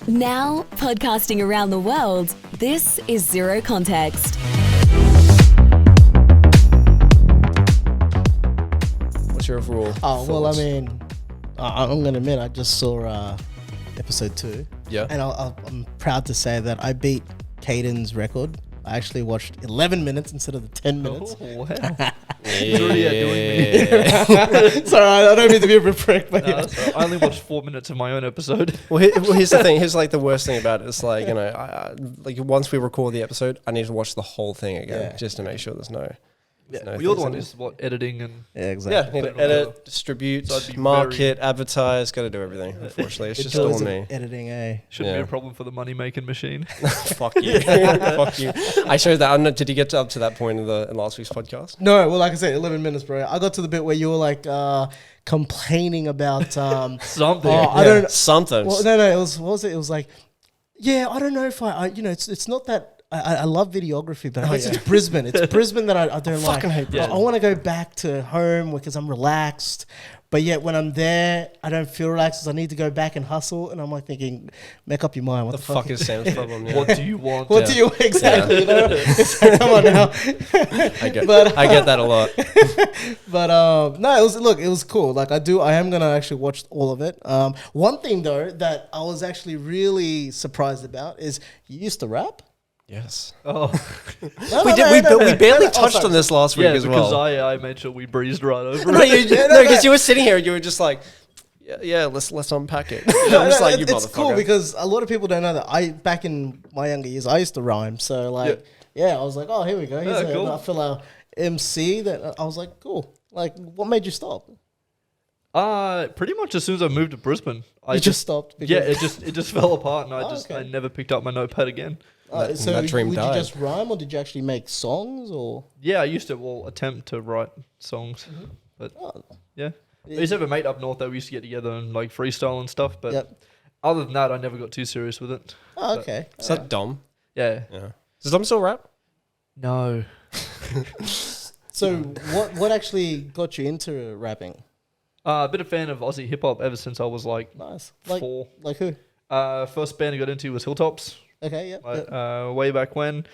Now, podcasting around the world, this is Zero Context. What's your overall Oh, well, I thoughts? mean, I'm going to admit, I just saw episode 2. Yeah. And I'm proud to say that I beat Kayden's record. I actually watched 11 minutes instead of the 10 minutes. Oh, wow. Yeah. Sorry, I don't mean to be a bit prick, but yeah. I only watched 4 minutes of my own episode. Well, here's the thing. Here's like the worst thing about it. It's like, you know, like once we record the episode, I need to watch the whole thing again just to make sure there's no. Well, you're the one who's editing and Yeah, exactly. Yeah, need to Put it on edit, distribute, So I'd be market, advertise. Got to do everything. Unfortunately, it's The just all joys of me. editing, eh? shouldn't Yeah. be a problem for the money making machine. Fuck you. Fuck you. I showed that. I don't know, did you get up to that point in last week's podcast? No, well, like I said, 11 minutes, bro. I got to the bit where you were like complaining about Something. I don't know. Sometimes. Well, no, it was, what was it? It was like, yeah, I don't know if I you know, it's not that. I love videography, but I guess it's Brisbane. It's Brisbane that I don't like. fucking hate Brisbane. I want to go back to home because I'm relaxed. But yet when I'm there, I don't feel relaxed because I need to go back and hustle. And I'm like thinking, make up your mind. What the fuck is Sam's problem? Yeah. What do you want? What do you exactly? You know? It's like, come on now. I get that a lot. But no, it was cool. Like I am gonna actually watch all of it. One thing though that I was actually really surprised about is you used to rap. Yes. Oh, We barely touched on this last week yeah, as because well. I made sure we breezed right over No, it. because you were sitting here and you were just like, yeah, let's unpack it. I'm just like, you It's cool motherfucker. because a lot of people don't know that. Back in my younger years, I used to rhyme. So like, yeah, I was like, oh, here we go. Here's Yeah, cool. a fellow MC that I was like, cool. Like, what made you stop? Pretty much as soon as I moved to Brisbane, I You just stopped. yeah, it just fell apart, and okay. I never picked up my notepad again. So that dream would died. you just rhyme or did you actually make songs or? Yeah, I used to attempt to write songs, but yeah. I used to have a mate up north that we used to get together and like freestyle and stuff, but other than that, I never got too serious with it. Oh, okay. Is that Dom? Yeah. Yeah. Does Dom still rap? No. So what actually got you into rapping? A bit of fan of Aussie hip hop ever since I was like Nice. Like 4. like who? First band I got into was Hilltops. Okay, yeah. Way back when.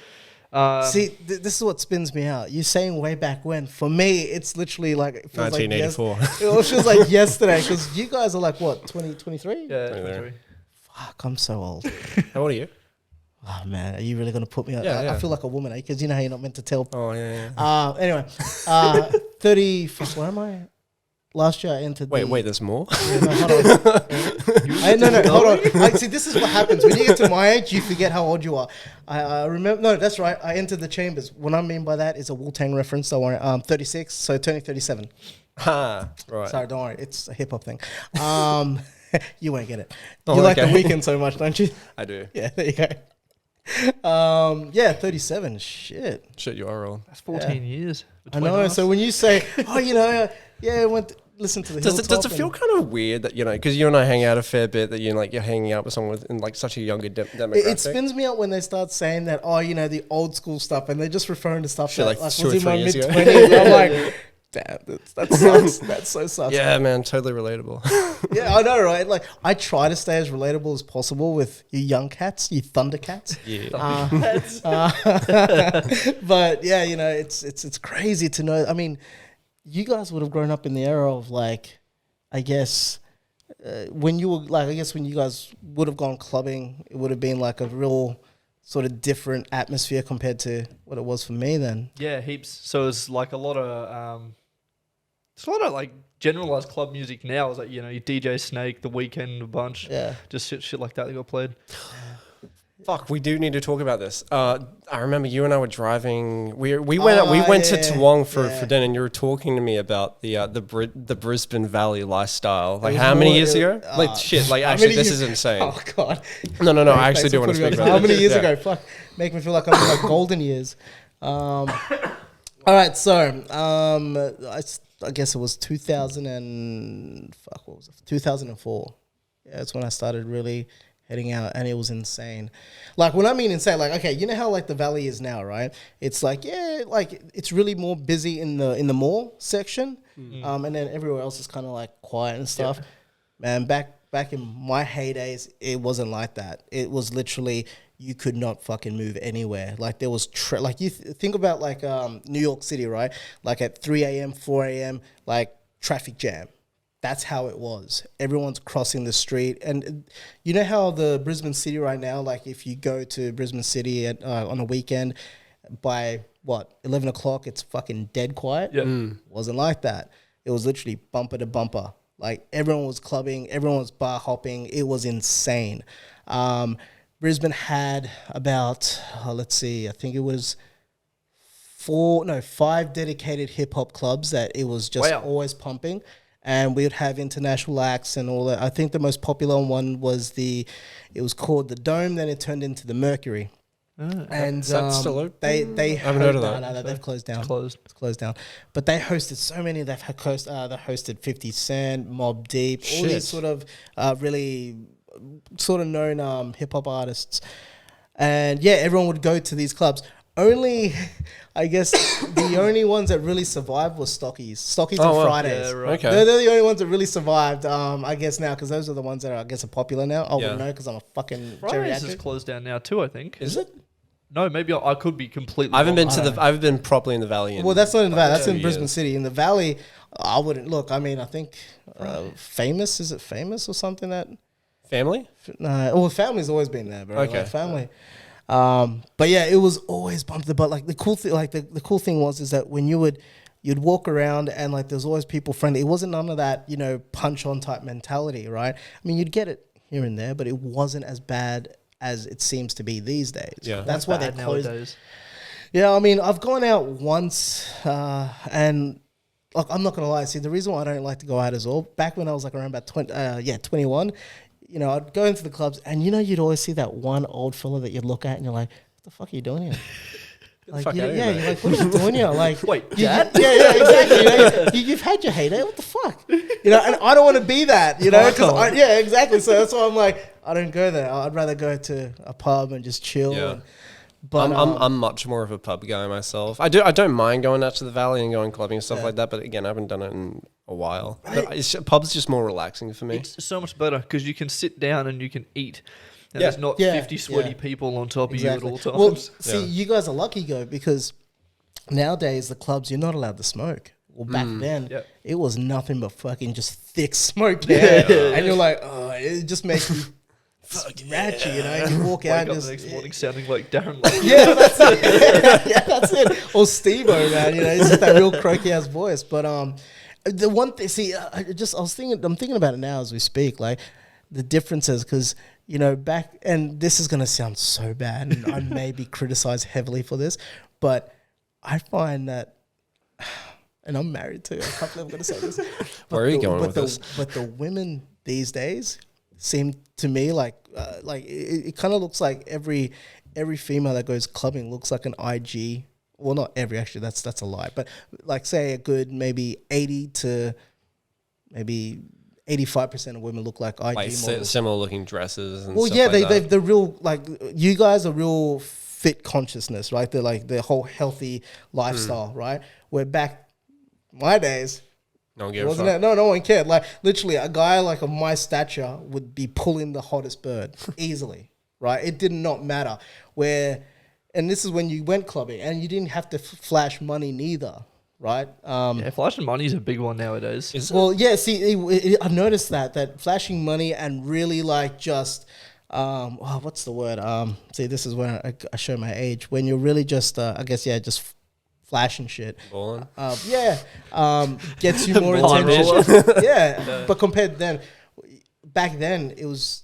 See, this is what spins me out. You're saying way back when. For me, it's literally like it feels 1984. it feels like yesterday because you guys are like what 2023? Yeah, 23. Fuck, I'm so old. How old are you? Oh man, are you really gonna put me on? Yeah, I yeah. feel like a woman, because you know how you're not meant to tell. Oh, yeah. Anyway, 30. Fuck, where am I? Last year I entered. Wait, there's more? Yeah, no, hold on. No, hold on. See, this is what happens when you get to my age. You forget how old you are. I remember. No, that's right. I entered the chambers. What I mean by that is a Wu-Tang reference. Don't worry. 36, so turning 37. Right. Sorry, don't worry. It's a hip hop thing. You won't get it. Oh, You like okay. The Weeknd so much, don't you? I do. Yeah, there you go. 37. Shit. Shit, you are old. That's 14 years. I know. So when you say, oh, you know, yeah, I went to listen to the Does Hilltop it feel kind of weird that, you know, because you and I hang out a fair bit, that you're hanging out with someone in like such a younger demographic? It spins me out when they start saying that, oh, you know, the old school stuff, and they're just referring to stuff Shit, that like was 2 or in my 3 years ago. mid-20s. I'm like, damn, that sucks. That so sucks. Yeah, man, totally relatable. Yeah, I know, right? Like, I try to stay as relatable as possible with you young cats, you Thundercats. Yeah. But yeah, you know, it's crazy to know. I mean, you guys would have grown up in the era of like, I guess, when you were like, I guess when you guys would have gone clubbing, it would have been like a real sort of different atmosphere compared to what it was for me then. Yeah, heaps. So it's like a lot of like generalized club music now. Is like, you know, your DJ Snake, The Weeknd, a bunch. Yeah. Just shit like that got played. Fuck, we do need to talk about this. I remember you and I were driving. We went to yeah, Toowong for yeah. dinner, and you were talking to me about the Brisbane Valley lifestyle. Like was how many more- years ago? Like shit. Like actually, this is insane. Oh god. No. I actually Thanks do for want to putting speak me about on. How this. many years Yeah. ago? Fuck, make me feel like I'm in like golden years. All right, so I guess it was 2004. Yeah, that's when I started really heading out, and it was insane. Like when I mean insane, like okay, you know how like the valley is now, right? It's like like it's really more busy in the mall section, and then everywhere else is kind of like quiet and stuff. Man, back back in my heydays, it wasn't like that. It was literally you could not fucking move anywhere. Like there was like you think about like New York City, right? Like at 3 a.m., 4 a.m., like traffic jam. That's how it was. Everyone's crossing the street. And you know how the Brisbane City right now, like if you go to Brisbane City on a weekend, by 11 o'clock, it's fucking dead quiet? Yeah. Wasn't like that. It was literally bumper to bumper. Like everyone was clubbing, everyone was bar hopping. It was insane. Brisbane had about, let's see, I think it was 5 dedicated hip hop clubs that it was just always pumping. And we would have international acts and all that. I think the most popular one was it was called the Dome, then it turned into the Mercury. And Is that still open? They I haven't heard of that. No, they've closed down. It's closed down. But they hosted so many. They hosted 50 Cent, Mobb Deep, all these sort of really sort of known hip hop artists. And yeah, everyone would go to these clubs. Only, I guess, the only ones that really survived was Stockies on Fridays. Yeah, right. Okay. They're the only ones that really survived, I guess, now, because those are the ones that are popular now. I wouldn't know because I'm a fucking Fridays is geriatric. closed down now too, I think. Is it? No, maybe I could be completely I haven't wrong. been I haven't been properly in the Valley. Well, that's not in the Valley. That's 2 in Brisbane years. City. In the Valley, I wouldn't look. I mean, I think Famous, is it Famous or something that? Family? No, well, Family's always been there, bro. Okay. Like, Family. But yeah, it was always bumped. But like the cool thing, the cool thing was that when you'd walk around and like there's always people friendly. It wasn't none of that, punch on type mentality, right? I mean, you'd get it here and there, but it wasn't as bad as it seems to be these days. Yeah. That's why they Bad closed. nowadays. Yeah, I mean, I've gone out once, and like I'm not gonna lie. See, the reason why I don't like to go out is all back when I was like around about 21. I'd go into the clubs, and you'd always see that one old fella that you'd look at, and you're like, "What the fuck are you doing here?" Like, fuck out of here, you're like, "What are you doing here?" Like, Wait, Dad? Yeah, exactly. You've had your heyday. What the fuck? And I don't want to be that. Because exactly. So that's why I'm like, I don't go there. I'd rather go to a pub and just chill. Yeah. But I'm much more of a pub guy myself. I don't mind going out to the Valley and going clubbing and stuff like that. But again, I haven't done it in a while. But pub's just more relaxing for me. It's so much better because you can sit down and you can eat. And there's not 50 sweaty people on top of you at all times. Well, see, you guys are lucky, because nowadays the clubs, you're not allowed to smoke. Well, back then, it was nothing but fucking just thick smoke there. And you're like, oh, it just makes you ratchet, You walk out and Wake up just... the next morning sounding like Darren. Yeah, that's it. Yeah, that's it. Or Steve-O, man. It's just that real croaky ass voice. But the one thing, see, I'm thinking about it now as we speak, like the differences, because back, and this is gonna sound so bad, and I may be criticized heavily for this, but I find that, and I'm married too. I can't believe I'm gonna say this. Where are you going with this? But the women these days seem to me like it kind of looks like every female that goes clubbing looks like an IG. Well, not every, actually. That's a lie. But like, say a good maybe 80 to maybe 85% of women look like IG models. Similar looking dresses and well, stuff yeah, like that. they're real, like, you guys are real fit consciousness, right? They're like the whole healthy lifestyle, right? Where back my days, no one gave a wasn't fuck. it? No one cared. Like, literally, a guy like of my stature would be pulling the hottest bird easily, right? It did not matter. And this is when you went clubbing, and you didn't have to flash money neither, right? Flashing money is a big one nowadays. Well, yeah. See, I've noticed that flashing money and really like just, what's the word? See, this is where I show my age. When you're really just, just flashing shit. Balling. Gets you more attention. Yeah, but compared then, back then it was.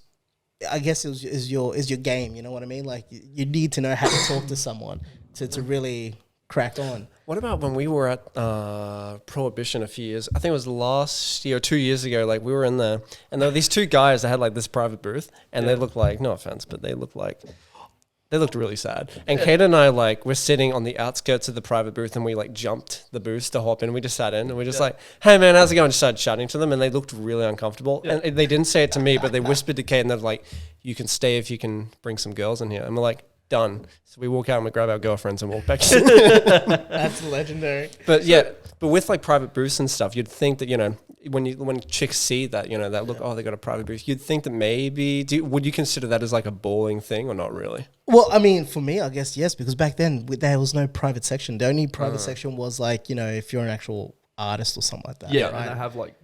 I guess is your game. You know what I mean? Like you need to know how to talk to someone to really crack on. What about when we were at Prohibition a few years? I think it was last year or 2 years ago. Like we were in there, and there were these two guys that had like this private booth, and they looked like, no offense, but they looked really sad. And Kate and I we're sitting on the outskirts of the private booth, and we jumped the booth to hop in. We just sat in, and we just hey man, how's it going? Just started chatting to them, and they looked really uncomfortable. Yeah. And they didn't say it to me, but they whispered to Kate, and they're like, you can stay if you can bring some girls in here. And we're like, done. So we walk out and we grab our girlfriends and walk back in. That's legendary. But yeah, but with like private booths and stuff, you'd think that, you know, when chicks see that, you know, that look, oh, they got a private booth, you'd think that maybe, would you consider that as like a balling thing or not really? Well, I mean, for me, I guess yes, because back then there was no private section. The only private section was like, you know, if you're an actual artist or something like that. Yeah, right? and they have like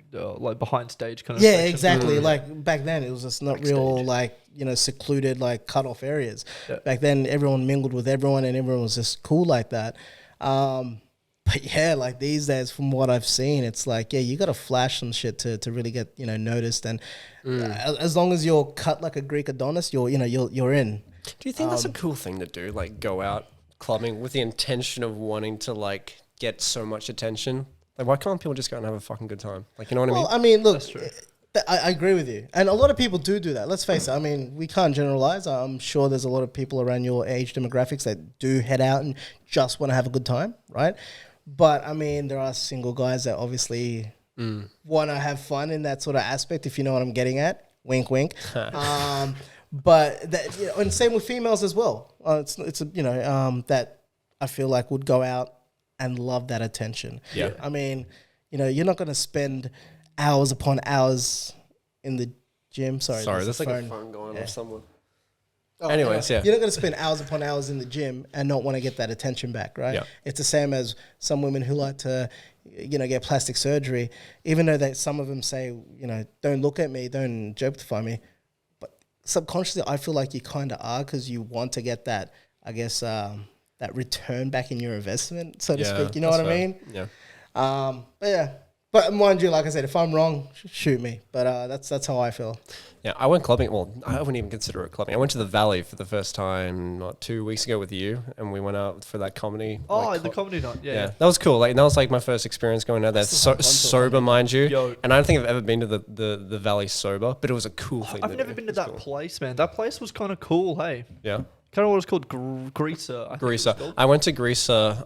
behind stage kind of. Yeah, section. exactly. Like back then, it was just not real, like, you know, secluded, like cut off areas. Yeah. Back then, everyone mingled with everyone, and everyone was just cool like that. But yeah, like these days, from what I've seen, it's like, yeah, you got to flash some shit to really get, you know, noticed. And as long as you're cut like a Greek Adonis, you're in. Do you think that's a cool thing to do? Like go out clubbing with the intention of wanting to like get so much attention? Like why can't people just go and have a fucking good time? Like, you know what I mean? Well, I mean, look, That's true. I agree with you. And a lot of people do that. Let's face it. I mean, we can't generalize. I'm sure there's a lot of people around your age demographics that do head out and just want to have a good time, right? But, I mean, there are single guys that obviously want to have fun in that sort of aspect, if you know what I'm getting at. Wink, wink. But, that, you know, and same with females as well. It's you know, that I feel like would go out and love that attention. Yeah. I mean, you know, you're not going to spend hours upon hours in the gym. Sorry, there's like phone. a phone going off someone. Oh, Anyways, yeah. You're not going to spend hours upon hours in the gym and not want to get that attention back, right? Yeah. It's the same as some women who like to, you know, get plastic surgery, even though some of them say, you know, don't look at me, don't objectify me. But subconsciously, I feel like you kind of are because you want to get that, I guess, that return back in your investment, so to speak. You know what I mean? Yeah. But yeah. But mind you, like I said, if I'm wrong, shoot me. But that's how I feel. Yeah, I went clubbing. Well, I wouldn't even consider it clubbing. I went to the Valley for the first time, 2 weeks ago with you, and we went out for that comedy. Oh, the comedy night. Yeah. That was cool. Like that was like my first experience going out there. Sober, mind you. Yo. And I don't think I've ever been to the Valley sober, but it was a cool thing. I've never been to that place, man. That place was kind of cool. Hey. Yeah. Kind of what it's called, Greaser. I think it's Greaser. called. I went to Greaser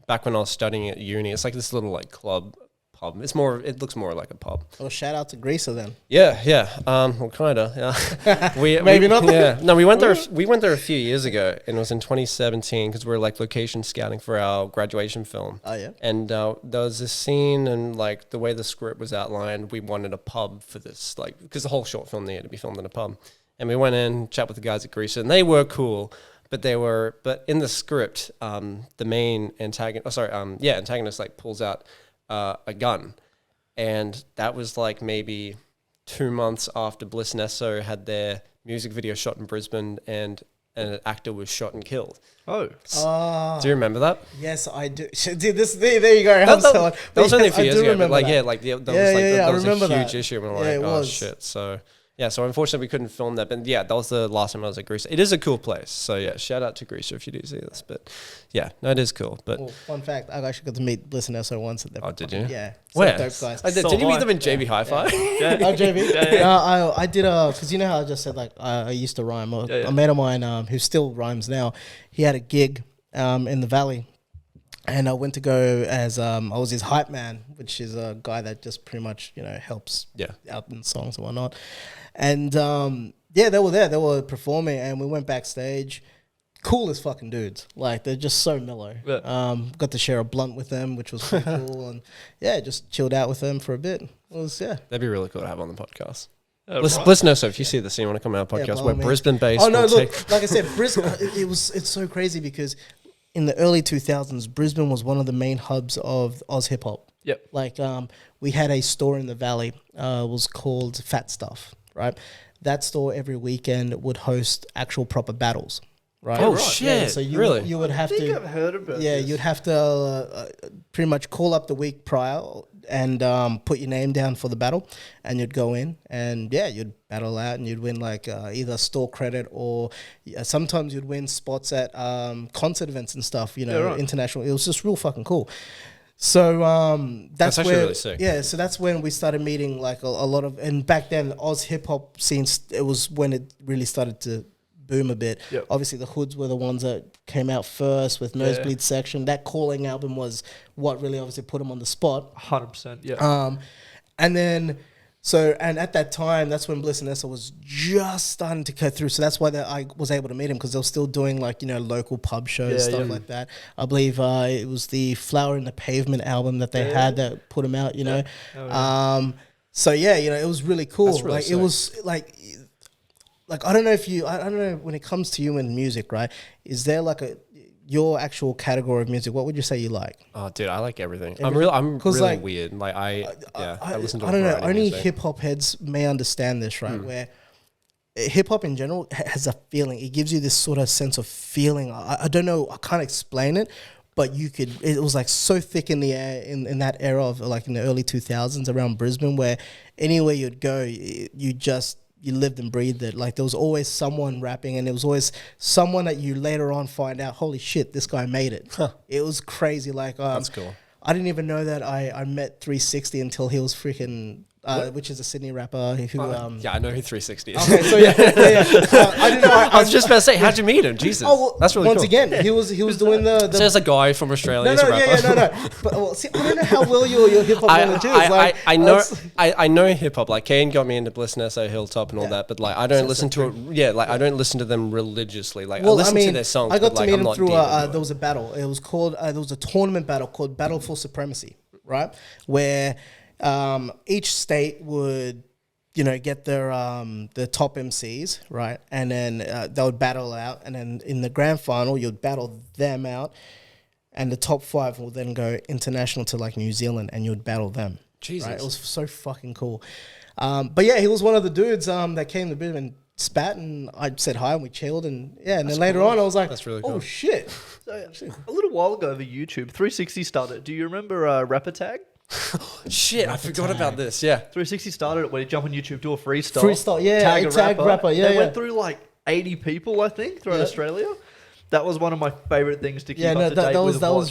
back when I was studying at uni. It's like this little like club pub. It looks more like a pub. Well, shout out to Greaser then. Yeah. Well, kinda. Yeah. Maybe not. Yeah. No, we went there. We went there a few years ago, and it was in 2017 because we were like location scouting for our graduation film. Oh yeah. And there was this scene, and like the way the script was outlined, we wanted a pub for this, like because the whole short film needed to be filmed in a pub. And we went in, chat with the guys at Greaser, and they were cool, but in the script, the main antagonist like pulls out a gun, and that was like maybe 2 months after Bliss Nesso had their music video shot in Brisbane, and an actor was shot and killed. Oh. Do you remember that? Yes, I do. There you go. That was only a few years ago, but like, that was a huge that. issue. And we're like, oh shit. So unfortunately we couldn't film that. But yeah, that was the last time I was at Greaser. It is a cool place. So yeah, shout out to Greaser if you do see this. But yeah, no, it is cool. But fun fact, I actually got to meet Bliss and Esso once at the. Oh, did you? Yeah. Where? Dope guys. Did you meet them in JB Hi-Fi? Yeah. Oh, JB? Yeah. I did, because you know how I just said, like, I used to rhyme. A mate of mine who still rhymes now, he had a gig in the Valley. And I went to go as, I was his hype man, which is a guy that just pretty much, you know, helps out in songs and whatnot. And, they were there. They were performing, and we went backstage. Cool as fucking dudes. Like, they're just so mellow. Yeah. Got to share a blunt with them, which was pretty cool. And, yeah, just chilled out with them for a bit. It was, That'd be really cool to have on the podcast. Bliss knows, so if you see this and you want to come on our podcast, we're Brisbane-based. Oh, no, look, like I said, Brisbane, it's so crazy because in the early 2000s, Brisbane was one of the main hubs of Oz hip-hop. Yep. Like, we had a store in the Valley, was called Fat Stuff, right? That store every weekend would host actual proper battles, right? Oh, shit. Yeah, so you would have I think to... I've heard about Yeah, this. you'd have to pretty much call up the week prior and put your name down for the battle, and you'd go in and you'd battle out, and you'd win like either store credit or sometimes you'd win spots at concert events and stuff, international. It was just real fucking cool. So that's actually where, really sick. Yeah, so that's when we started meeting like a lot of, and back then Oz hip hop scenes, it was when it really started to boom a bit. Yep. Obviously the Hoods were the ones that came out first with Nosebleed Section. That Calling album was what really obviously put them on the spot. 100%, yeah. And then So, and at that time, that's when Bliss and Essa was just starting to cut through. So that's why I was able to meet him, because they were still doing like, you know, local pub shows, stuff like that. I believe it was the Flower in the Pavement album that they had that put him out, you know. So yeah, you know, it was really cool. That's really like sick. it was like I don't know if you, I don't know, when it comes to you and music, right? Is there like your actual category of music? What would you say you like? Oh, dude, I like everything. I'm really like, weird. Like I listen to. I don't know. Only hip hop heads may understand this, right? Where hip hop in general has a feeling. It gives you this sort of sense of feeling. I don't know. I can't explain it, but you could. It was like so thick in the air in that era of like in the early 2000s around Brisbane, where anywhere you'd go, you lived and breathed it. Like there was always someone rapping, and there was always someone that you later on find out, holy shit, this guy made it. It was crazy. Like that's cool. I didn't even know that I met 360 until he was freaking, which is a Sydney rapper who. Yeah, I know who 360 is. Okay, so yeah. I didn't know. I was just about to say, how'd you meet him? Jesus, that's really once cool. again, he was doing the. So there's a guy from Australia. He's a rapper. No. But see, I don't know how well your hip hop knowledge is. Like, I know hip hop. Like Kane got me into Bliss and SO Hilltop and all that, but like I don't listen to it. Yeah, like I don't listen to them religiously. Like I listen to their songs. I got to like, meet I'm him not through there was a battle. It was called there was a tournament battle called Battle for Supremacy, right? Where each state would, you know, get their top MCs, right? And then they would battle out, and then in the grand final, you'd battle them out, and the top 5 will then go international to like New Zealand, and you'd battle them. Jesus. Right? It was so fucking cool. But yeah, he was one of the dudes that came to Brisbane and spat, and I said hi, and we chilled, and yeah, and then later on, I was like, that's really cool. Oh shit. So, a little while ago over YouTube, 360 started. Do you remember Rapper Tag? Shit, I forgot about this. Yeah, 360 started it where you jump on YouTube, do a freestyle. Freestyle, yeah. Tag a rapper. Yeah, They went through like 80 people, I think, throughout Australia. That was one of my favorite things to keep up to date with. That was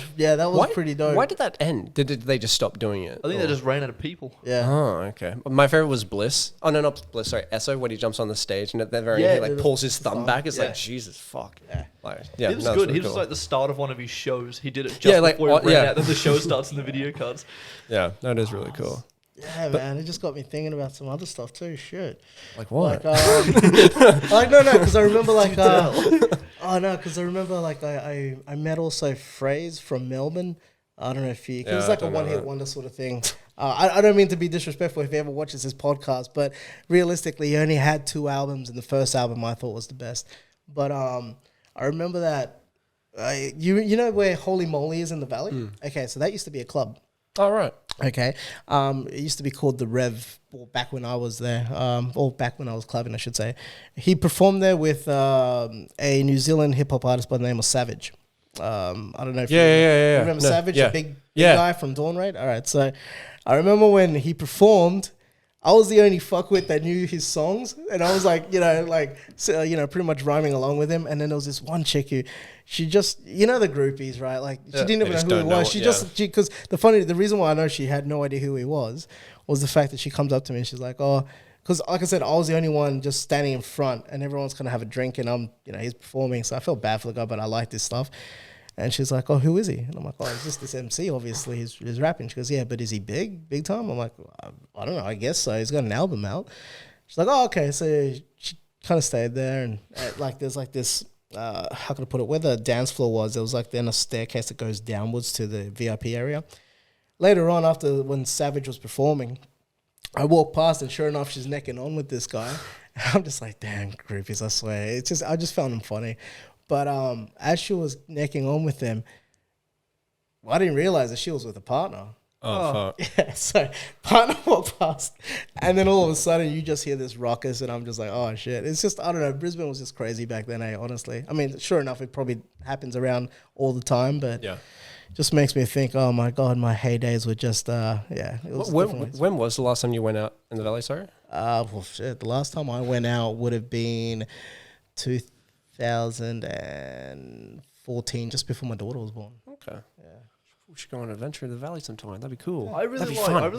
pretty dope. Why did that end? Did they just stop doing it? I think they just ran out of people. Yeah. Oh, okay. My favorite was Bliss. Oh no, not Bliss. Sorry, Esso, when he jumps on the stage and at the very end, he like pulls his thumb back. It's like Jesus fuck. Yeah, It was good. He was just like the start of one of his shows. He did it just before it ran out. Then the show starts in the video cards. Yeah, that is really cool. Yeah, man, it just got me thinking about some other stuff too. Shit. Like what? Like, no, because I remember like, because I remember like I met also Phrase from Melbourne. I don't know if it was like a one-hit wonder sort of thing. I don't mean to be disrespectful if he ever watches this podcast, but realistically, he only had 2 albums, and the first album I thought was the best. But I remember that, you know where Holy Moly is in the Valley? Okay, so that used to be a club. All right. Okay. It used to be called The Rev, or back when I was there, or back when I was clubbing, I should say. He performed there with a New Zealand hip-hop artist by the name of Savage. I don't know if you remember Savage, a big guy from Dawn Raid? All right, so I remember when he performed, I was the only fuckwit that knew his songs, and I was like, pretty much rhyming along with him. And then there was this one chick who, she just, you know, the groupies, right? Like she didn't even know who he was. Because the reason why I know she had no idea who he was the fact that she comes up to me and she's like, oh, because like I said, I was the only one just standing in front, and everyone's gonna have a drink, and he's performing, so I felt bad for the guy, but I like this stuff. And she's like, oh, who is he? And I'm like, oh, it's just this MC, obviously. He's rapping. She goes, yeah, but is he big time? I'm like, I don't know, I guess so. He's got an album out. She's like, oh, okay. So she kind of stayed there. And like, there's like this, how can I put it? Where the dance floor was, there was like then a staircase that goes downwards to the VIP area. Later on, when Savage was performing, I walked past, and sure enough, she's necking on with this guy. And I'm just like, damn, groupies, I swear. I just found them funny. But as she was necking on with them, I didn't realize that she was with a partner. Oh, fuck. Yeah, so partner walked past, and then all of a sudden you just hear this ruckus, and I'm just like, oh shit. It's just, I don't know, Brisbane was just crazy back then, honestly. I mean, sure enough, it probably happens around all the time, but it just makes me think, oh my God, my heydays were just, it was when was the last time you went out in the Valley, sorry? Well, shit, the last time I went out would have been 2014, just before my daughter was born. Okay. Yeah. We should go on an adventure in the Valley sometime. That'd be cool. I really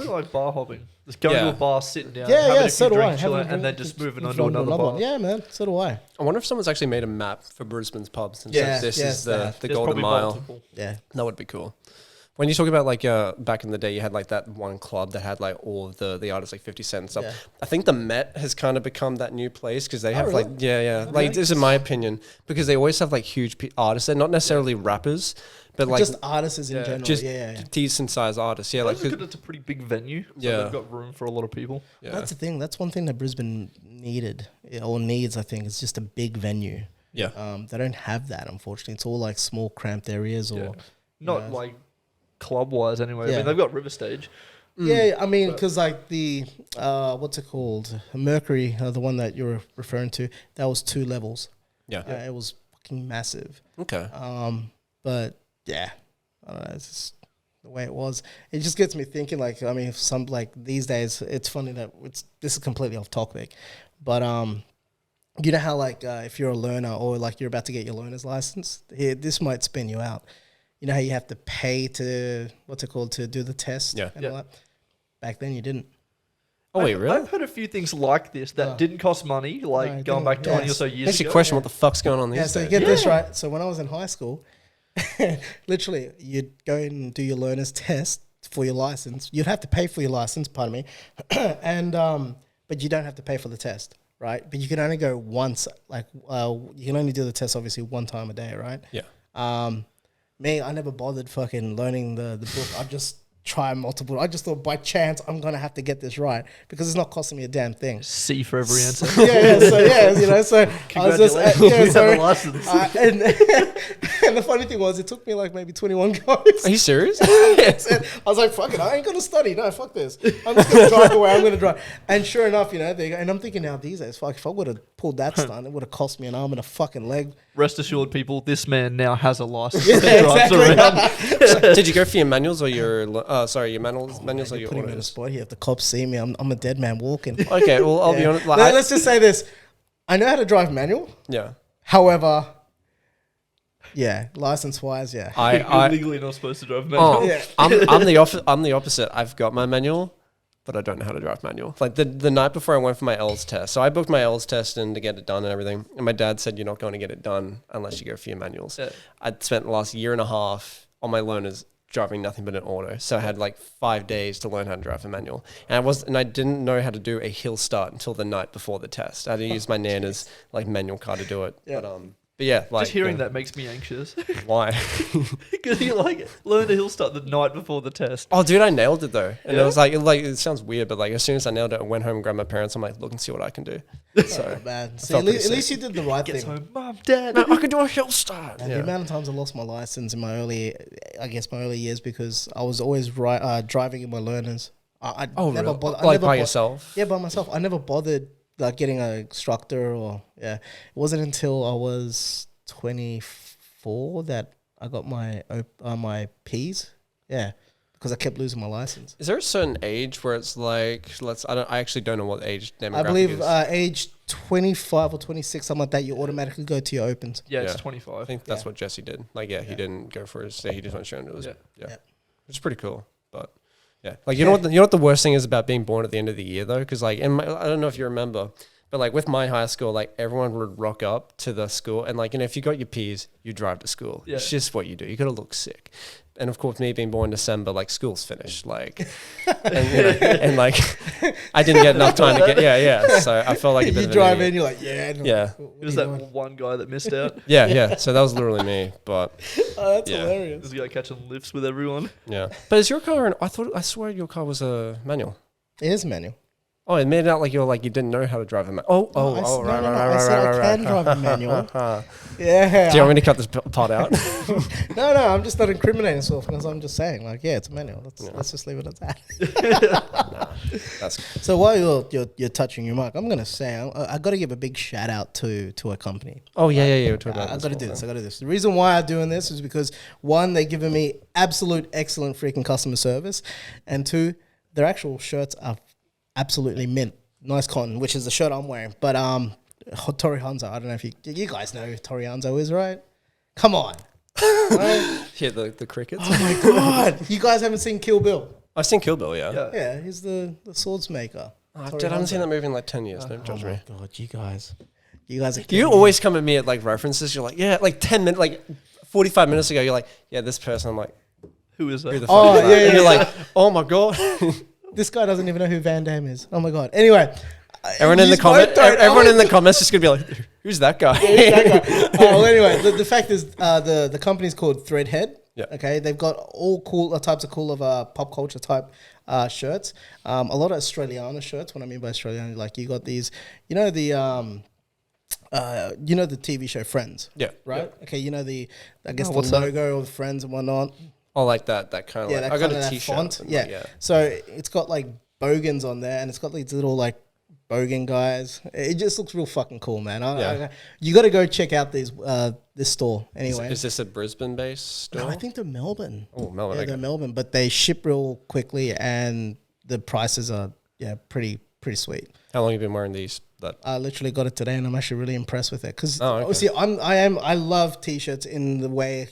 like bar hopping. Just going to a bar, sitting down, having a few drinks, and then just moving on to another bar. Yeah, man. So do I. I wonder if someone's actually made a map for Brisbane's pubs and says this is the Golden Mile. Yeah. That would be cool. When you talk about like back in the day, you had like that one club that had like all of the artists like 50 Cent and stuff. Yeah. I think the Met has kind of become that new place because they have really? like like this is my opinion because they always have like huge artists. They're not necessarily rappers, but like just artists in general. just Yeah. decent sized artists. Yeah, Like, like look at it's a pretty big venue. So Yeah. they've got room for a lot of people. yeah. That's the thing. That's one thing that Brisbane needed or needs. I think it's just a big venue. Yeah. They don't have that, unfortunately. It's all like small, cramped areas or. Yeah. Not like club wise anyway. I Yeah. mean, they've got River Stage. Yeah, I mean, because like the what's it called, Mercury, the one that you're referring to, that was 2 levels. Yeah. It was fucking massive. Okay. But yeah, I don't know. It's just the way it was. It just gets me thinking. Like, I mean, some like these days, it's funny that this is completely off topic, but you know how like if you're a learner or like you're about to get your learner's license, this might spin you out. You know how you have to pay to to do the test. Yeah. And all that? Back then you didn't. Oh wait, really? I've heard a few things like this that didn't cost money, like No, it going didn't. back 20 or Yes. so years Makes you ago. question what the fuck's going on these Yeah, so you days. get this right. So when I was in high school, literally you'd go and do your learner's test for your license. You'd have to pay for your license, pardon me, and but you don't have to pay for the test, right? But you can only go once. Like you can only do the test obviously one time a day, right? Yeah. Me, I never bothered fucking learning the book. I just try multiple. I just thought by chance I'm gonna have to get this right because it's not costing me a damn thing. C for every answer. You know, so I was just Congratulations, you have a license. and the funny thing was, it took me like maybe 21 goes. Are you serious? I was like, fuck it, I ain't gonna study. No, fuck this. I'm just gonna drive away. I'm gonna drive. And sure enough, you know, and I'm thinking now these days, fuck, if I would have pulled that stunt, it would have cost me an arm and a fucking leg. Rest assured, people, this man now has a license. Yeah, that drives exactly. around. Did you go for your manuals or your your manuals or You're your putting me on the autos? spot here. If the cops see me, I'm a dead man walking. Okay, well I'll be Yeah. honest. Like, Let's just say this: I know how to drive manual. yeah. However, yeah, license wise, yeah. You're legally not supposed to drive a Oh, manual. Yeah. I'm the opposite. I've got my manual, but I don't know how to drive manual. Like the night before I went for my L's test. So I booked my L's test and to get it done and everything. And my dad said, you're not going to get it done unless you go for your manuals. Yeah. I'd spent the last year and a half on my learners driving nothing but an auto. So I had like 5 days to learn how to drive a manual. And I didn't know how to do a hill start until the night before the test. I had to use my Nana's like manual car to do it. Yeah. But yeah, like Just hearing that makes me anxious. why? Because you like learn a hill start the night before the test. Oh, dude, I nailed it though, and Yeah? it was like it sounds weird, but like as soon as I nailed it, I went home and grabbed my parents. I'm like, look and see what I can do. So Man, see, felt at pretty least you did the right Gets thing. home, Mum, Dad. I could do a hill start. And the amount of times I lost my license in my early years because I was always driving in my learners. I Oh, never really? bothered, Like by yourself? Yeah, by myself. I never bothered like getting an instructor or It wasn't until I was 24 that I got my my P's. Yeah, because I kept losing my license. Is there a certain age where it's like I actually don't know what age demographic I believe is. age 25 or 26, something like that, you automatically go to your opens. Yeah, it's Yeah. 25. I think that's what Jesse did. Like, he didn't go for his. He just went straight into his. Yeah. Yeah, Yeah. which is pretty cool. But yeah, like you know what the worst thing is about being born at the end of the year though, because like I don't know if you remember. But like with my high school, like everyone would rock up to the school and like, you know, if you got your P's, you drive to school. Yeah. It's just what you do. You got to look sick. And of course, me being born in December, like school's finished. Like, and, you know, and like I didn't get enough time to get, yeah. So I felt like a bit You of an drive idiot. in, you're like, yeah. no, Yeah. what It was are you that doing? one guy that missed out. Yeah. So that was literally me. But Oh, that's Yeah. hilarious. This guy catching lifts with everyone. yeah. But is your car, I swear your car was a manual. It is manual. Oh, it made it out like you didn't know how to drive a manual. I said I can drive a manual. Yeah. Do you want me to cut this part out? No, I'm just not incriminating myself because I'm just saying, like, yeah, it's a manual. Let's just leave it at that. That's So while you're touching your mic, I'm gonna say I got to give a big shout out to a company. Oh yeah. We're talking about I this got to do one, this. I got to do this. The reason why I'm doing this is because one, they're giving me absolute excellent freaking customer service, and two, their actual shirts are absolutely mint, nice cotton, which is the shirt I'm wearing. But Tori Hanzo, I don't know if you guys know who Tori Hanzo is, right? Come on. Right? Yeah, the crickets. Oh my god, you guys haven't seen Kill Bill? I've seen Kill Bill, yeah. Yeah. Yeah, he's the swords maker. Oh, Tori dude, I haven't Hanzo. seen that movie in like 10 years. Don't judge me. God, you guys are. You killing me. always come at me at like references. You're like, yeah, like 10 minutes, like 45 minutes ago, you're like, yeah, this person. I'm like, Who is that? Who the Oh, fuck is that? yeah, And you're yeah. like, oh my god. This guy doesn't even know who Van Damme is. Oh my god. Anyway, Everyone in the you both don't- everyone in the comments just gonna be like, who's that guy? Well, anyway, the fact is, the company's called Threadhead. Yeah. Okay, they've got all types of cool of pop culture type shirts. A lot of Australiana shirts. What I mean by Australiana, like you got these, the TV show Friends. Yeah. Right. Okay. The what's that? logo of Friends and whatnot. Oh, like that kind of Yeah, like that I got kinda a that t-shirt. font. and Yeah. like, So it's got like bogans on there, and it's got these little like bogan guys. It just looks real fucking cool, man. You got to go check out this store anyway. Is this a Brisbane-based store? No, I think they're Melbourne. Oh, Melbourne. Yeah, Okay. they're Melbourne, but they ship real quickly, and the prices are pretty sweet. How long have you been wearing these? That I literally got it today, and I'm actually really impressed with it because Oh, okay. obviously I love t-shirts in the way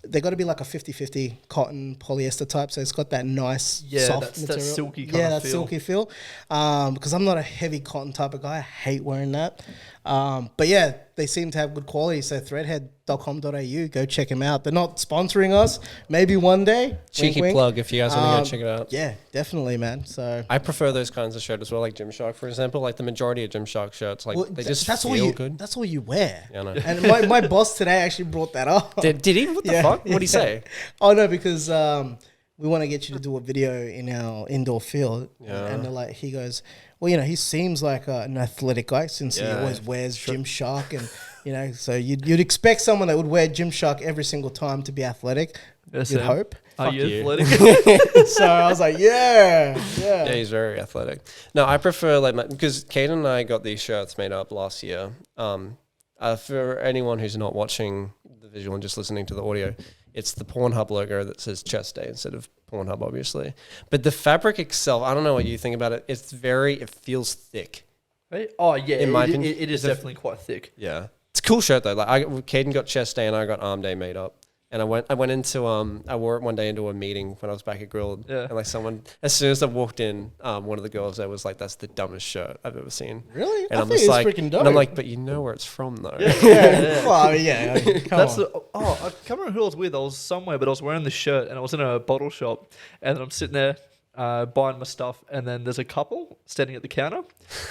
they got to be like a 50-50 cotton polyester type, so it's got that nice soft that material. silky kind of feel. Silky feel. Because I'm not a heavy cotton type of guy, I hate wearing that. But yeah, they seem to have good quality. So threadhead.com.au, go check them out. They're not sponsoring us. Maybe one day. cheeky Wink, wink. plug if you guys want to go check it out. Yeah, definitely, man. So I prefer those kinds of shirts as well, like Gymshark, for example. Like the majority of Gymshark shirts, like they just feel good. That's all you wear. Yeah, I know. And my boss today actually brought that up. Did he? What the fuck? What'd he say? Oh no, because we want to get you to do a video in our indoor field. Yeah. And they're like, he goes, well, he seems like an athletic guy since he Yeah. always wears Gymshark, and so you'd expect someone that would wear Gymshark every single time to be athletic. Yes, You'd Sam. hope. Are Fuck you you. So athletic? I was like, yeah. Yeah, he's very athletic. No, I prefer because Kayden and I got these shirts made up last year. For anyone who's not watching the visual and just listening to the audio, it's the Pornhub logo that says Chest Day instead of Pornhub, obviously. But the fabric itself, I don't know what you think about it. It feels thick. Right? Oh yeah, In my it opinion, is definitely quite thick. Yeah, it's a cool shirt though. Like Kayden got Chest Day and I got Arm Day made up. And I went into I wore it one day into a meeting when I was back at Grilled. Yeah. And like someone, as soon as I walked in, one of the girls there was like, "That's the dumbest shirt I've ever seen." Really? And I I'm think just it's like, freaking dope. and I'm like, but you know where it's from though. Yeah. Well, I mean, yeah. Come That's on. I can't remember who I was with. I was somewhere, but I was wearing the shirt and I was in a bottle shop, and then I'm sitting there buying my stuff, and then there's a couple standing at the counter,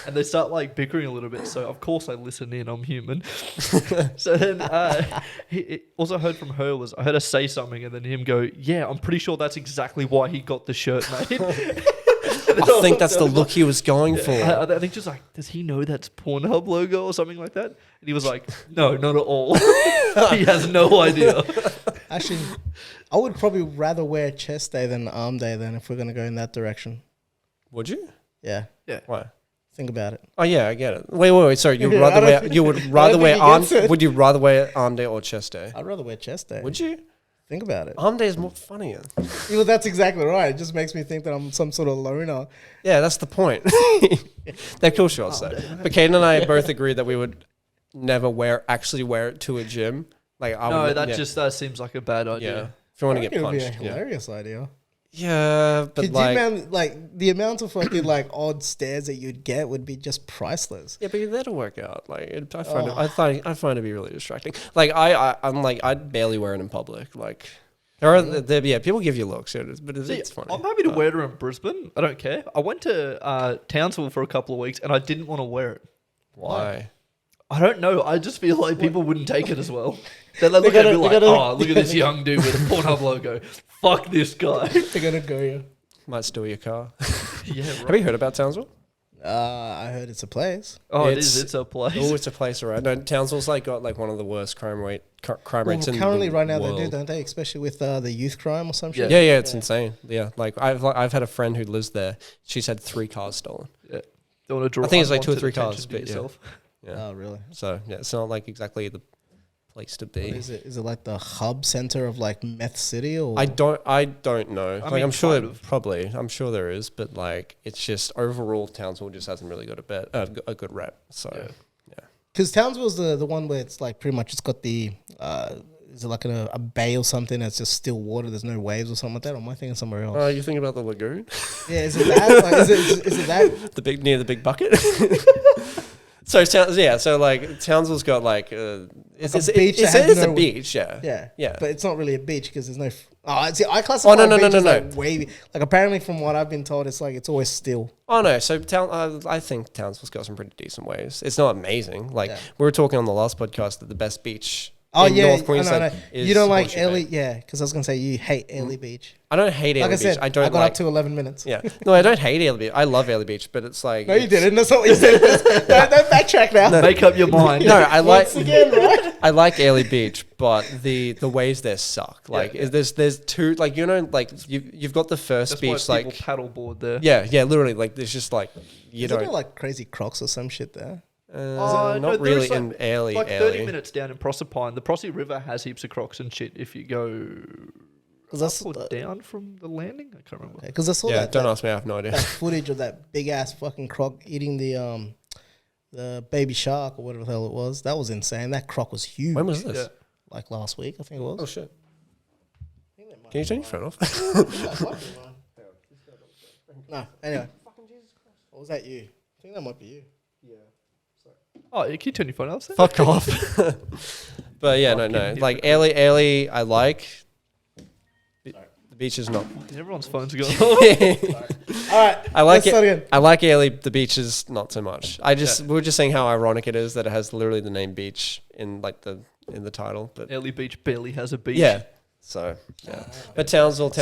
and they start like bickering a little bit. So of course I listen in. I'm human. So then also I heard from her I heard her say something, and then him go, "Yeah, I'm pretty sure that's exactly why he got the shirt made." I think that's the look he was going for. I think just like, does he know that's Pornhub logo or something like that? And he was like, no, not at all. He has no idea. Actually, I would probably rather wear Chest Day than Arm Day then if we're going to go in that direction. Would you? Yeah. Why? Think about it. Oh yeah, I get it. Wait. Sorry, you would I rather don't wear think- you would I rather don't wear think he arm? gets it. Would you rather wear Arm Day or Chest Day? I'd rather wear Chest Day. Would you? Think about it. Arm Day is more funnier. Well, that's exactly right. It just makes me think that I'm some sort of loner. Yeah, that's the point. They're cool shorts though. But Kayden and I both agreed that we would never actually wear it to a gym. Like I No, would, that seems like a bad yeah. idea. If you want I to reckon get it would be punched, a yeah. hilarious idea. Yeah, but Could like, the amount of fucking like odd stares that you'd get would be just priceless. yeah, but that'll work out. Like, I find it to be really distracting. Like, I'm like, I'd barely wear it in public. Like, people give you looks, but it's funny. I'm happy to wear it in Brisbane. I don't care. I went to Townsville for a couple of weeks and I didn't want to wear it. Why? I don't know. I just feel like people wouldn't take it as well. They're like, look at me like, oh, look at this young dude with a Pornhub logo. Fuck this guy. They're gonna go you. Might steal your car. Yeah, right. Have you heard about Townsville? I heard it's a place. Oh, It's- It's a place. Oh, it's a place, right? No, Townsville's like got like one of the worst crime rates Well, in currently, the right now world. they do, don't they? Especially with the youth crime or some shit. Yeah, it's insane. Yeah, like I've had a friend who lives there. She's had 3 cars stolen. Yeah. Don't want to draw I think it's like 2 or unwanted 3 cars, attention to but yeah. yourself. Yeah. Oh, really? So yeah, it's not like exactly the place to What be. is it? Is it like the hub center of like Meth City or? I don't know. I mean, I'm sure kind of. probably. I'm sure there is, but like it's just overall Townsville just hasn't really got a good rep. So Yeah. Because Townsville's the one where it's like pretty much it's got the is it like a bay or something that's just still water? There's no waves or something like that. Or am I thinking somewhere else? You think about the lagoon? Yeah, is it that? Like, is it that? Near the big bucket? So so like Townsville's got like it's a beach that it has is a no- beach, yeah. Yeah. But it's not really a beach because there's no. I Oh, classify no, beach as no. like wavy. Like apparently, from what I've been told, it's like it's always still. Oh no, so I think Townsville's got some pretty decent waves. It's not amazing. Like Yeah. we were talking on the last podcast that the best beach Oh in yeah, North Queensland is you don't like Horseshoe Bay. Airlie, yeah? Because I was gonna say you hate Airlie Beach. I don't hate Like Airlie I said, Beach. I don't I got like. up to 11 minutes. Yeah, no, I don't hate Airlie Beach. I love Airlie Beach, but it's like No, you didn't. That's not what you said. Don't backtrack now. Make up your mind. No, I like. Once again, right? I like Airlie Beach, but the waves there suck. Like there's two, like like you've got the first That's beach, why like people paddleboard there. yeah, literally, like there's just like you Is there don't like crazy crocs or some shit there? No, not there really is, like- in Airlie. Like 30 Airlie. minutes down in Proserpine, the Prosy River has heaps of crocs and shit. If you go Because that's up or down from the landing, I can't remember. because I saw Yeah, that, don't that, ask me. I have no idea. that footage of that big ass fucking croc eating the baby shark or whatever the hell it was. That was insane. That croc was huge. When was this? Yeah. Like last week, I think it was. Oh shit! Can you turn your phone off? No, anyway. Or was that you? I think that might be you. Oh, can you turn your phone off? Fuck off. But yeah, no. Fucking Like Airlie, I like. The beach is not. Everyone's phones are going. All right, I like let's start it. again. I like Airlie. The beach is not so much. We were just saying how ironic it is that it has literally the name beach in like the title. But Airlie Beach barely has a beach. yeah. So yeah. But Townsville's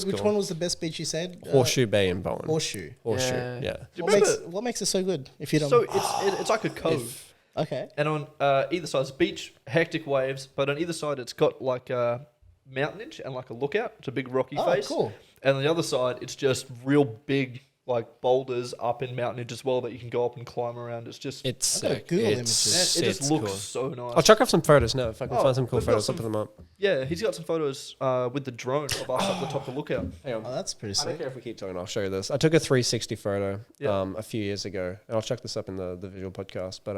Which cool. one was the best beach you said? Horseshoe Bay in Bowen. Horseshoe. Horseshoe. Yeah. Yeah. Do you What remember? makes it so good? If you don't. So it's like a cove. Okay. And on either side, it's beach, hectic waves, but on either side, it's got like a mountainage and like a lookout. It's a big rocky Oh, face. cool. And on the other side, it's just real big, like boulders up in mountainage as well that you can go up and climb around. It's just, It's I've got a sick. Google it images. just It's looks cool. so nice. I'll chuck off some photos now if I can Oh, find some cool we've got photos. I'll some- put them up. Yeah, he's got some photos with the drone of us up the top of the lookout. Hang on. Oh, that's pretty I don't sick. care if we keep talking. I'll show you this. I took a 360 photo Yeah. a few years ago, and I'll chuck this up in the visual podcast. But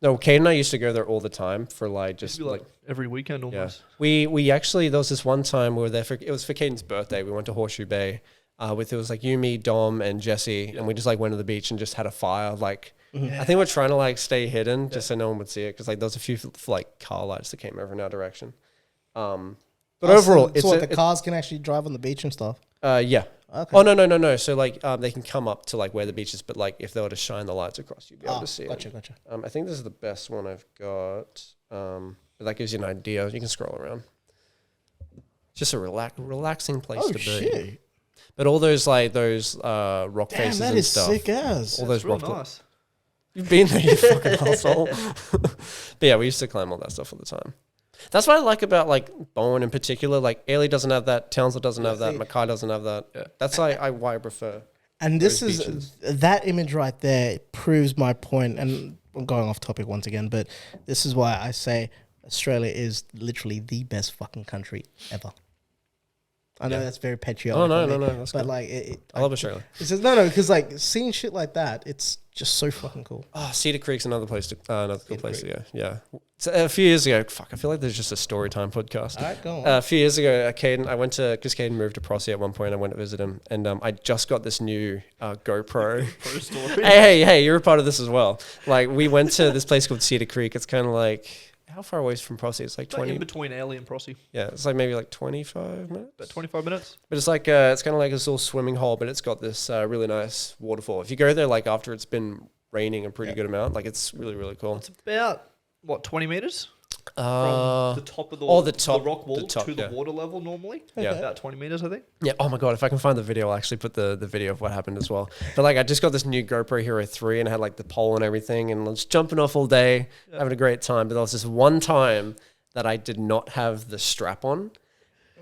no, Kate and I used to go there all the time for like Just just like every weekend yeah. almost. We actually there was this one time we were there it was for Caden's birthday. We went to Horseshoe Bay. It was like you, me, Dom, and Jesse, and we just like went to the beach and just had a fire. Like I think we're trying to like stay hidden just so no one would see it because like there was a few like car lights that came over in our direction. But overall, so it's what, the cars can actually drive on the beach and stuff. yeah. Okay. Oh no. So like they can come up to like where the beach is, but like if they were to shine the lights across, you'd be able to see gotcha, it. gotcha. I think this is the best one I've got. But that gives you an idea. You can scroll around. Just a relaxing place Oh to be. shit! But all those rock Damn, faces that and is stuff. sick as. All That's those real rock. nice. You've been there, you fucking asshole. But yeah, we used to climb all that stuff all the time. That's what I like about like Bowen in particular. Like Airlie doesn't have that. Townsville doesn't have that. see- Mackay doesn't have that. Yeah. That's why I prefer. And this those is beaches. that image right there proves my point. And I'm going off topic once again, but this is why I say Australia is literally the best fucking country ever. I know Yeah. that's very patriotic. Oh no, of me, that's but good. like, I love Australia. it's just, no, because like seeing shit like that, it's just so fucking cool. Oh, Cedar Creek's another place to another cool Cedar place Creek. to go. Yeah. So a few years ago, I feel like there's just a story time podcast. All right, go on. A few years ago, Caden, I went to because Caden moved to Prosy at one point. I went to visit him, and I just got this new GoPro. Pro story. hey, you're a part of this as well. Like we went to this place called Cedar Creek. It's kind of like how far away is from Prosy? It's like Like 20. in between Airlie and Prosy, Yeah, it's like maybe like 25 minutes. about 25 minutes. But it's like it's kind of like this little swimming hole, but it's got this really nice waterfall. If you go there like after it's been raining a pretty good amount, like it's really really cool. It's about, what, 20 metres? Uh, From the top of the, oh, the top- rock wall the top, to the yeah. water level normally. Yeah. About 20 metres, I think. Yeah. Oh my god, if I can find the video, I'll actually put the video of what happened as well. But like, I just got this new GoPro Hero 3 and I had like the pole and everything, and I was jumping off all day, having a great time. But there was this one time that I did not have the strap on,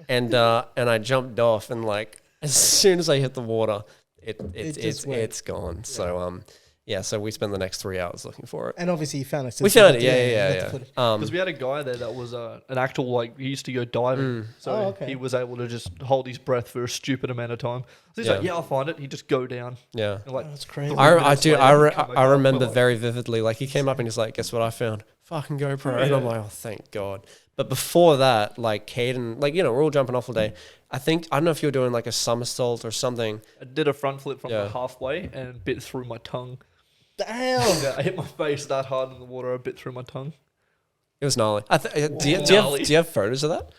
and I jumped off, and like as soon as I hit the water, it's gone. So yeah. So we spent the next 3 hours looking for it. And obviously you found it. We found it. you got Yeah. the footage. Because we had a guy there that was an actual, like, he used to go diving. So Oh, okay. he was able to just hold his breath for a stupid amount of time. So he's like, yeah, I'll find it. He'd just go down. Yeah. And like, Oh, that's crazy. I remember very vividly. Like he came up and he's like, "Guess what I found? Fucking GoPro." And I'm like, "Oh, thank God." But before that, like Caden, like we're all jumping off all day. I don't know if you were doing like a somersault or something. I did a front flip from Yeah. the halfway and bit through my tongue. Damn. Yeah, I hit my face that hard in the water. I bit through my tongue. It was gnarly. Do you have photos of that?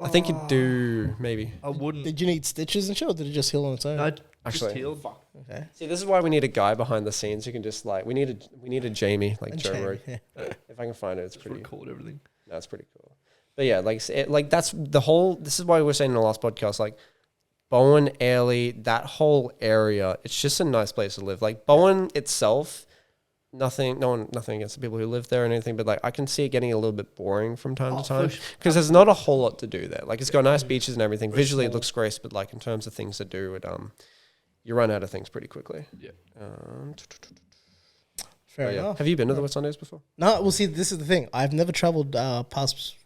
I think you do, maybe. I wouldn't. Did you need stitches and shit, or did it just heal on its own? I just Actually, healed. Okay. See, this is why we need a guy behind the scenes who can just like we need a Jamie like Joe Jamie, Rogan. yeah. If I can find it, it's Just pretty. record everything. That's pretty cool. But yeah, like that's the whole. This is why we were saying in the last podcast, like Bowen, Airlie, that whole area. It's just a nice place to live. Like Bowen itself, nothing against the people who live there or anything, but like I can see it getting a little bit boring from time to time because there's not a whole lot to do there. Like it's got nice beaches and everything. Visually, it looks great, but like in terms of things to do, you run out of things pretty quickly. Yeah. Fair enough. Have you been to the Whitsundays before? No, well, see, this is the thing. I've never traveled past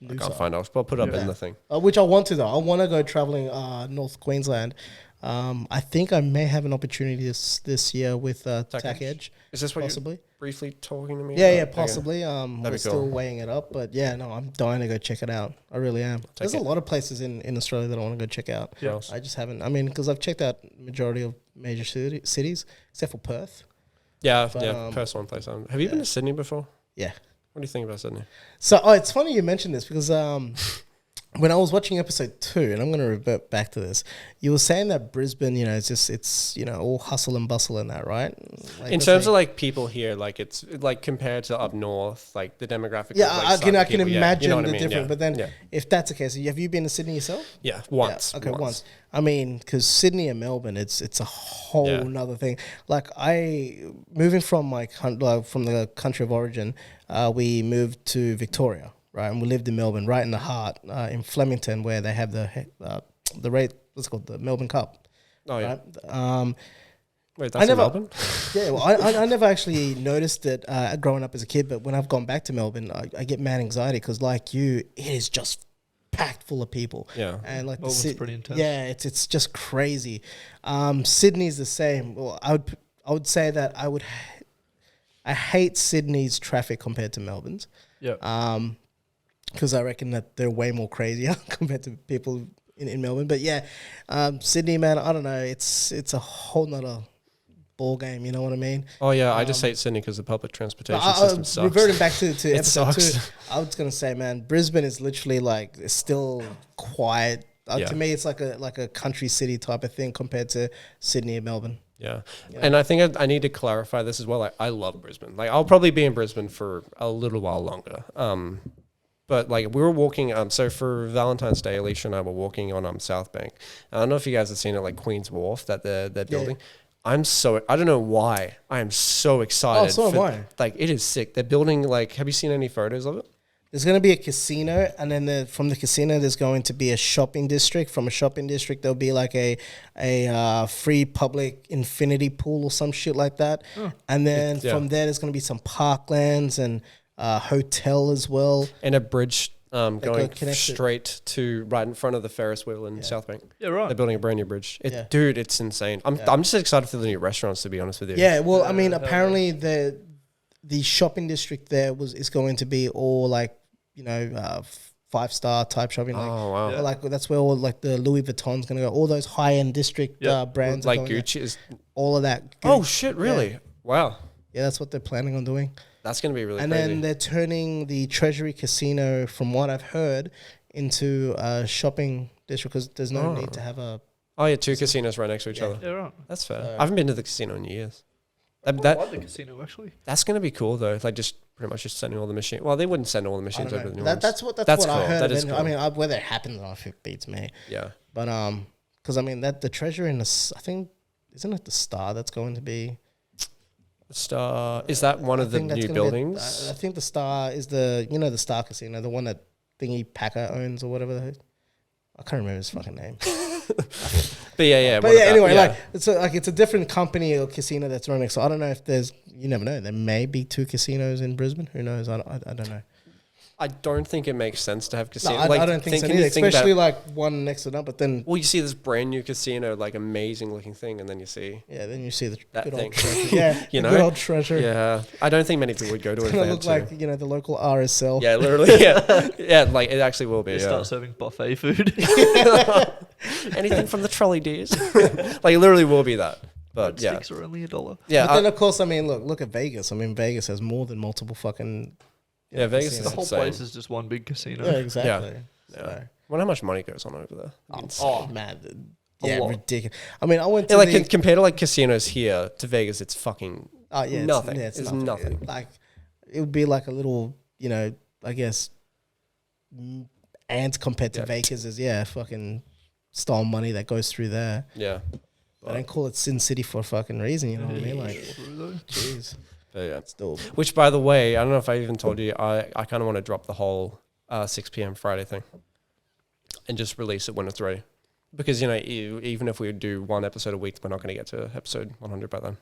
I can't find it. I'll put it up in the thing. which I want to, though. I want to go traveling North Queensland. I think I may have an opportunity this year with Tack Edge. Is this what possibly? you're briefly talking to me Yeah, about? possibly. That'd We're be still cool. weighing it up, but yeah, no, I'm dying to go check it out. I really am. There's a lot of places in Australia that I want to go check out. Yeah. I just haven't. I mean, because I've checked out majority of major cities except for Perth. Yeah, But, Perth's one place. Have you been to Sydney before? Yeah. What do you think about Sydney? So, it's funny you mentioned this because when I was watching episode 2, and I'm going to revert back to this, you were saying that Brisbane, it's all hustle and bustle and that, right? Like, In terms of like people here, like it's like compared to up north, like the demographic. yeah, of, like, I can people, imagine you know what the I mean? difference. Yeah. But then, yeah. if that's the case, have you been to Sydney yourself? Yeah, once. Yeah, okay, once. I mean, because Sydney and Melbourne, it's a whole nother thing. Like moving from from the country of origin, we moved to Victoria, right, and we lived in Melbourne, right in the heart, in Flemington, where they have what's it called, the Melbourne Cup. Oh yeah. Right? Wait, that's in Melbourne? Yeah, well, I never actually noticed it growing up as a kid, but when I've gone back to Melbourne, I get mad anxiety because, like you, it is just packed full of people. Yeah. And like Melbourne's pretty intense. Yeah, it's just crazy. Sydney's the same. Well, I would say that I hate Sydney's traffic compared to Melbourne's. Yeah. Because I reckon that they're way more crazier compared to people in Melbourne. But yeah, Sydney, man, I don't know. It's a whole nother ball game. You know what I mean? Oh yeah, I just hate Sydney because the public transportation system sucks. Reverting back to It episode sucks. 2, I was gonna say, man, Brisbane is literally like it's still quiet. Yeah. To me, it's like a country city type of thing compared to Sydney and Melbourne. Yeah. And I think I need to clarify this as well. Like, I love Brisbane. Like, I'll probably be in Brisbane for a little while longer. But like we were walking, so for Valentine's Day, Alicia and I were walking on South Bank. I don't know if you guys have seen it, like Queen's Wharf that they're building. I don't know why. I am so excited. Oh, so am I. Like, it is sick. They're building, like, have you seen any photos of it? There's going to be a casino, and then from the casino, there's going to be a shopping district. From a shopping district, there'll be like a free public infinity pool or some shit like that. And then from there, there's going to be some parklands and hotel as well. And a bridge going connected. straight to right in front of the Ferris wheel in South Bank. Yeah, right. They're building a brand new bridge. Dude, it's insane. I'm just excited for the new rrestaurants, to be honest with you. Yeah, well, I mean, apparently the shopping district there is going to be all like, 5-star type shopping. Like, Oh, wow. Yeah. like that's where all like the Louis Vuitton's going to go. All those high-end district brands. Like are going Gucci is... there. All of that. Oh, shit, really? Yeah. Wow. Yeah, that's what they're planning on doing. That's going to be really And crazy. then they're turning the Treasury Casino, from what I've heard, into a shopping district because there's no need to have a... Oh, yeah, 2 casinos right next to each other. Yeah, right. That's fair. I haven't been to the casino in years. I like the casino, actually. That's going to be cool, though. Like, just pretty much just sending all the machines. Well, they wouldn't send all the I machines don't over know. the new That's ones. what That's I cool. heard. That is cool. I mean, whether it happens or not, it beats me. Yeah. But because I mean that the Treasury I think isn't it the Star that's going to be... Star, is that one of the new buildings? I think the Star is the Star Casino, the one that Thingy Packer owns or whatever. I can't remember his fucking name. But yeah. But yeah, anyway, like it's a different company or casino that's running. So I don't know if you never know. There may be 2 casinos in Brisbane. Who knows? I don't know. I don't think it makes sense to have No, casinos. I don't think so either. Especially like one next to another. But then, well, you see this brand new casino, like amazing looking thing, and then you see then you see the that good thing. old treasure. Yeah, You the know? good old treasure. Yeah, I don't think many people would go to it. It's If gonna they look had like to. the local RSL. Yeah, literally. Yeah, like it actually will be. They Yeah. start serving buffet food. Anything from the trolley days. Like it literally will be that. But yeah, Sticks are only $1. yeah, But then of course, I mean, look at Vegas. I mean, Vegas has more than multiple fucking. Yeah, Vegas casinos. is The whole insane. place is just one big casino. Yeah, exactly. Yeah. So, Wonder how much money goes on over there. oh man, A yeah, lot. ridiculous. I mean, I went to Yeah, like the, compared to like casinos here to Vegas, it's fucking oh yeah, nothing. It's It's nothing. nothing. Like it would be like a little, I guess, ant compared to Yeah. Vegas is fucking stole money that goes through there. yeah. I don't call it Sin City for a fucking reason. You know what I mean? Like, True though. jeez, But yeah. still. Which, by the way, I don't know if I even told you, I kind of want to drop the whole 6 p.m. Friday thing and just release it when it's ready. Because, even if we do one episode a week, we're not going to get to episode 100 by then.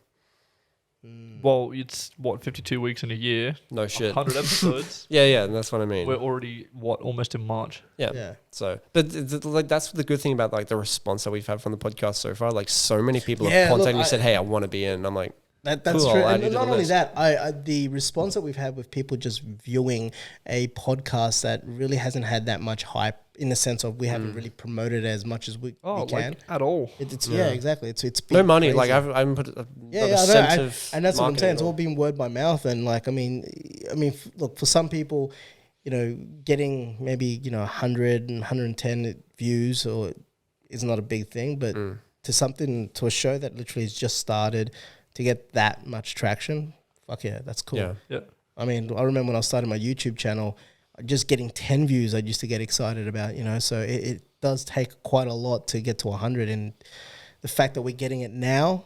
Well, it's 52 weeks in a year, No shit. 100 episodes. Yeah, that's what I mean. We're already almost in March. Yeah. Yeah. So, but like that's the good thing about like the response that we've had from the podcast so far. Like so many people Yeah, have contacted look, me, said, "Hey, I want to be in." And I'm like, That's Cool, true. I'll add And you to not the only list. that, I the response that we've had with people just viewing a podcast that really hasn't had that much hype in the sense of we haven't really promoted it as much as we can. Like at all. It's Yeah. exactly. It's no been money. crazy. Like I haven't put not Yeah, a I know. cent of And that's what I'm marketing saying. at It's all been word by mouth. And like, I mean, look, for some people, getting maybe, 100 and 110 views or is not a big thing, but to a show that literally has just started to get that much traction, fuck yeah, that's cool. Yeah. Yeah. I mean, I remember when I started my YouTube channel, just getting 10 views, I used to get excited about, so it does take quite a lot to get to 100. And the fact that we're getting it now,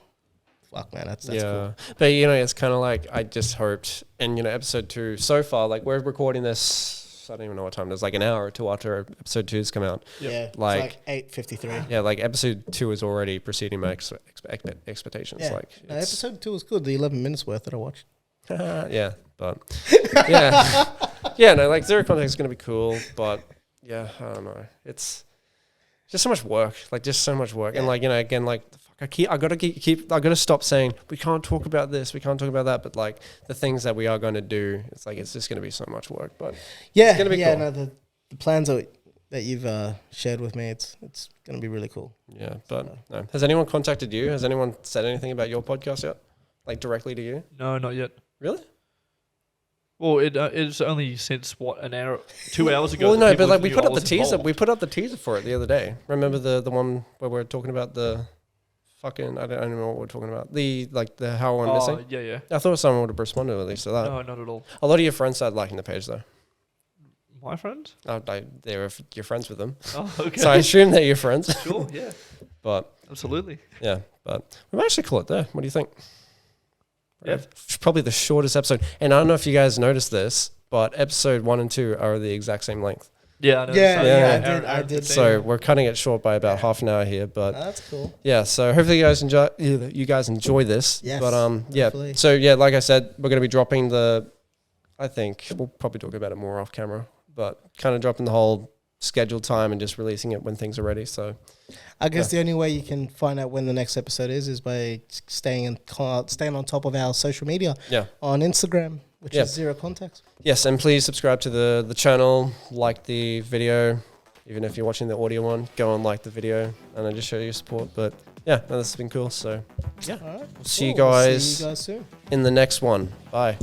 fuck man, that's cool. But it's kind of like I just hoped, and episode 2 so far, like we're recording this. I don't even know what time it is. Like an hour or two after episode 2's come out. Yeah, Like- it's like 8:53. Yeah, like episode 2 is already preceding my expectations. Yeah. Like No, it's- episode 2 was good. The 11 minutes worth that I watched. yeah, but yeah, no, like Zero Contact is gonna be cool, but yeah, I don't know. It's just so much work, and like again, like fuck, I gotta stop saying we can't talk about this, we can't talk about that, but like the things that we are going to do, it's like it's just gonna be so much work, but Yeah, it's gonna be cool. No, the plans that you've shared with me, it's gonna be really cool. Yeah, but no. Has anyone contacted you? Has anyone said anything about your podcast yet, like directly to you? No, not yet. Really? Well, it's only since an hour, 2 hours ago. Well, that no, people but like we knew put I up the was teaser. involved. We put up the teaser for it the other day. Remember the one where we're talking about the fucking I don't know what we're talking about. The how I'm missing. Yeah. I thought someone would have responded at least to that. No, not at all. A lot of your friends started liking the page though. My friends? You're friends with them, Oh, okay. so I assume that you're friends. Sure, yeah. But Absolutely. yeah, but we might actually call it there. What do you think? Yeah. It's probably the shortest episode, and I don't know if you guys noticed this, but episode 1 and 2 are the exact same length. Yeah, I know. Yeah, I did. So we're cutting it short by about half an hour here, but That's cool. yeah. So hopefully you guys enjoy this. Yes, But yeah. hopefully. So yeah, like I said, we're gonna be dropping I think we'll probably talk about it more off camera, but kind of dropping the whole scheduled time and just releasing it when things are ready. So I guess the only way you can find out when the next episode is by staying on top of our social media. Yeah. On Instagram, which Yeah. is Zero Contacts. yes, and please subscribe to the channel, like the video, even if you're watching the audio one, go and like the video, and then just show your support. But yeah, no, this has been cool. So yeah, All right. see you Cool. We'll guys see you guys soon. in the next one. Bye.